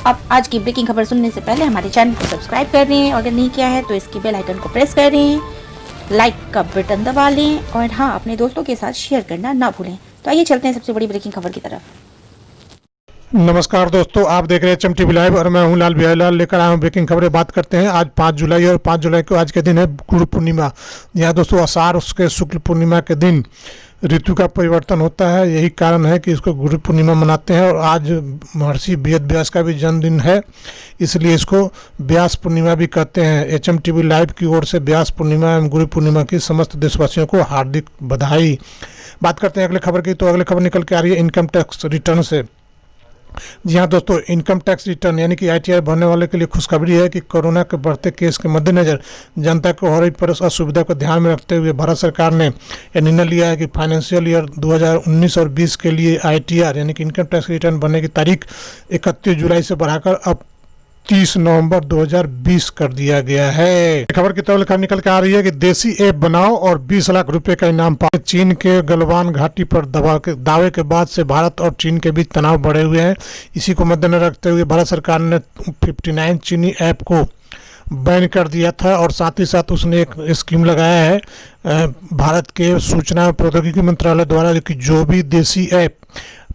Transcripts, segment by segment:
आप आज की ब्रेकिंग खबर सुनने से पहले हमारे चैनल को सब्सक्राइब कर लें और अगर नहीं किया है तो इसकी बेल आइकन को प्रेस करें, लाइक का बटन दबा लें और हाँ, अपने दोस्तों के साथ शेयर करना ना भूलें। तो आइए चलते हैं सबसे बड़ी ब्रेकिंग खबर की तरफ। नमस्कार दोस्तों, आप देख रहे हैं चमटीवी लाइव और मैं हूं लाल बिहारीलाल। लेकर आया हूं ब्रेकिंग खबरें। बात करते हैं आज 5 जुलाई और 5 जुलाई को आज के दिन है गुरु पूर्णिमा। यहाँ दोस्तों आषाढ़ उसके शुक्ल पूर्णिमा के दिन ऋतु का परिवर्तन होता है। यही कारण है कि इसको गुरु पूर्णिमा मनाते हैं और आज महर्षि वेद व्यास का भी जन्मदिन है, इसलिए इसको व्यास पूर्णिमा भी कहते हैं। HMTV लाइव की ओर से व्यास पूर्णिमा एवं गुरु पूर्णिमा की समस्त देशवासियों को हार्दिक बधाई। बात करते हैं अगले खबर की। तो अगले खबर निकल के आ रही है इनकम टैक्स रिटर्न से। जी हाँ दोस्तों, इनकम टैक्स रिटर्न यानी कि ITR भरने वाले के लिए खुशखबरी है कि कोरोना के बढ़ते केस के मद्देनजर जनता को हो रही असुविधा को ध्यान में रखते हुए भारत सरकार ने यह निर्णय लिया है कि फाइनेंशियल ईयर 2019 और 20 के लिए ITR यानी कि इनकम टैक्स रिटर्न भरने की तारीख 31 जुलाई से बढ़ाकर अब 30 नवंबर 2020 कर दिया गया है। खबर की तौर पर निकल के आ रही है कि देसी ऐप बनाओ और 20 लाख रुपए का इनाम पाओ। चीन के गलवान घाटी पर दावे के बाद से भारत और चीन के बीच तनाव बढ़े हुए हैं। इसी को मद्देनजर रखते हुए भारत सरकार ने 59 चीनी ऐप को बैन कर दिया था और साथ ही साथ उसने एक स्कीम लगाया है भारत के सूचना प्रौद्योगिकी मंत्रालय द्वारा कि जो भी देसी ऐप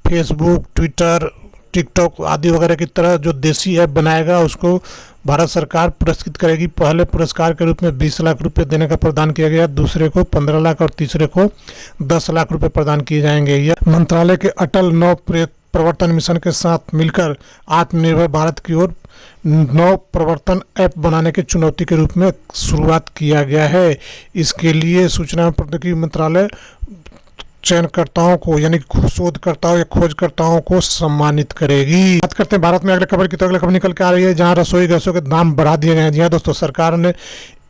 फेसबुक, ट्विटर, टिकटॉक आदि वगैरह की तरह जो देसी ऐप बनाएगा उसको भारत सरकार पुरस्कृत करेगी। पहले पुरस्कार के रूप में 20 लाख रुपए देने का प्रदान किया गया, दूसरे को 15 लाख और तीसरे को 10 लाख रुपए प्रदान किए जाएंगे। यह मंत्रालय के अटल नव प्रवर्तन मिशन के साथ मिलकर आत्मनिर्भर भारत की ओर नव प्रवर्तन ऐप बनाने की चुनौती के रूप में शुरुआत किया गया है। इसके लिए सूचना प्रौद्योगिकी मंत्रालय चयनकर्ताओं को यानी शोधकर्ताओं या खोजकर्ताओं को सम्मानित करेगी। बात करते हैं भारत में अगले खबर की। तो अगले खबर निकल के आ रही है जहां रसोई गैसों के दाम बढ़ा दिए गए हैं। जी हाँ दोस्तों, सरकार ने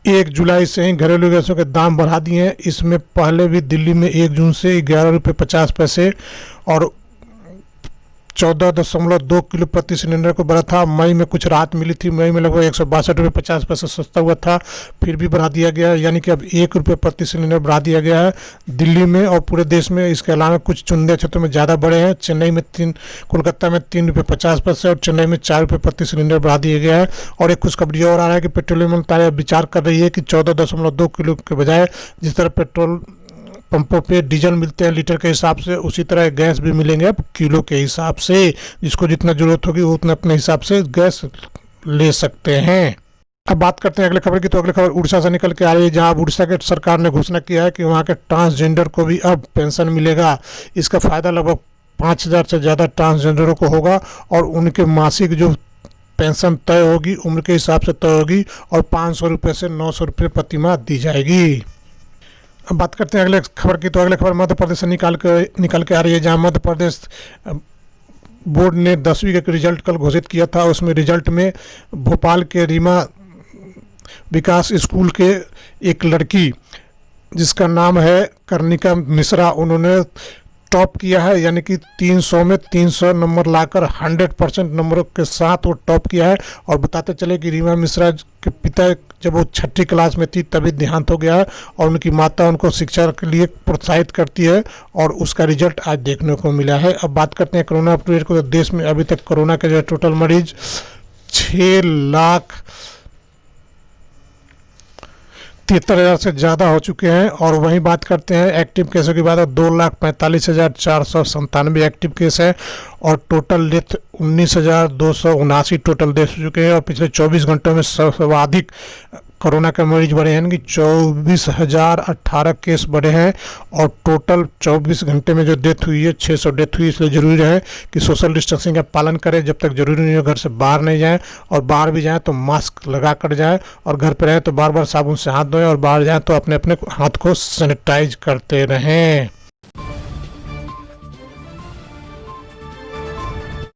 1 जुलाई से ही घरेलू गैसों के दाम बढ़ा दिए हैं। इसमें पहले भी दिल्ली में 1 जून से 11 रुपये 50 पैसे और 14.2 किलो प्रति सिलेंडर को बढ़ा था। मई में कुछ राहत मिली थी, मई में लगभग 162 रुपये 50 पैसे सस्ता हुआ था, फिर भी बढ़ा दिया गया, यानी कि अब 1 रुपये प्रति सिलेंडर बढ़ा दिया गया है दिल्ली में और पूरे देश में। इसके अलावा कुछ चुनिंदा क्षेत्रों में ज़्यादा बढ़े हैं। चेन्नई में कोलकाता में 3 रुपये 50 पैसे और चेन्नई में 4 रुपये प्रति सिलेंडर बढ़ा दिया गया है। और एक खुशखबरी और आ रहा है कि पेट्रोलियम मंत्रालय विचार कर रही है कि 14.2 किलो के बजाय जिस तरह पेट्रोल पंपों पे डीजल मिलते हैं लीटर के हिसाब से, उसी तरह गैस भी मिलेंगे अब किलो के हिसाब से। जिसको जितना जरूरत होगी वो उतना अपने हिसाब से गैस ले सकते हैं। अब बात करते हैं अगले खबर की। तो अगले खबर उड़ीसा से निकल के आ रही है जहां उड़ीसा के सरकार ने घोषणा किया है कि वहां के ट्रांसजेंडर को भी अब पेंशन मिलेगा। इसका फायदा लगभग 5000 से ज़्यादा ट्रांसजेंडरों को होगा और उनके मासिक जो पेंशन तय होगी उम्र के हिसाब से तय होगी और 500 रुपये से 900 रुपये प्रति माह दी जाएगी। अब बात करते हैं अगले खबर की। तो अगले खबर मध्य प्रदेश से निकल के आ रही है जहां मध्य प्रदेश बोर्ड ने 10वीं का रिजल्ट कल घोषित किया था। उसमें रिजल्ट में भोपाल के रीमा विकास स्कूल के एक लड़की जिसका नाम है कर्णिका मिश्रा, उन्होंने टॉप किया है, यानी कि 300 में 300 नंबर लाकर 100% नंबरों के साथ वो टॉप किया है। और बताते चले कि रीमा मिश्रा के पिता जब वो 6ठी क्लास में थी तभी देहांत हो गया है और उनकी माता उनको शिक्षा के लिए प्रोत्साहित करती है और उसका रिजल्ट आज देखने को मिला है। अब बात करते हैं कोरोना अपडेट को। तो देश में अभी तक कोरोना के जो टोटल मरीज 6,73,000 से ज़्यादा हो चुके हैं। और वहीं बात करते हैं एक्टिव केसों की बात, 2,45,497 एक्टिव केस है और टोटल डेथ 19,279 टोटल डेथ हो चुके हैं। और पिछले 24 घंटों में सर्वाधिक कोरोना के मरीज बढ़े हैं कि 24,018 केस बढ़े हैं और टोटल 24 घंटे में जो डेथ हुई है 600 डेथ हुई। इसलिए जरूरी है कि सोशल डिस्टेंसिंग का पालन करें, जब तक जरूरी नहीं हो घर से बाहर नहीं जाएं और बाहर भी जाएं तो मास्क लगा कर जाएं और घर पर रहें तो बार बार साबुन से हाथ धोएं और बाहर जाएं तो अपने अपने हाथ को सैनिटाइज करते रहें।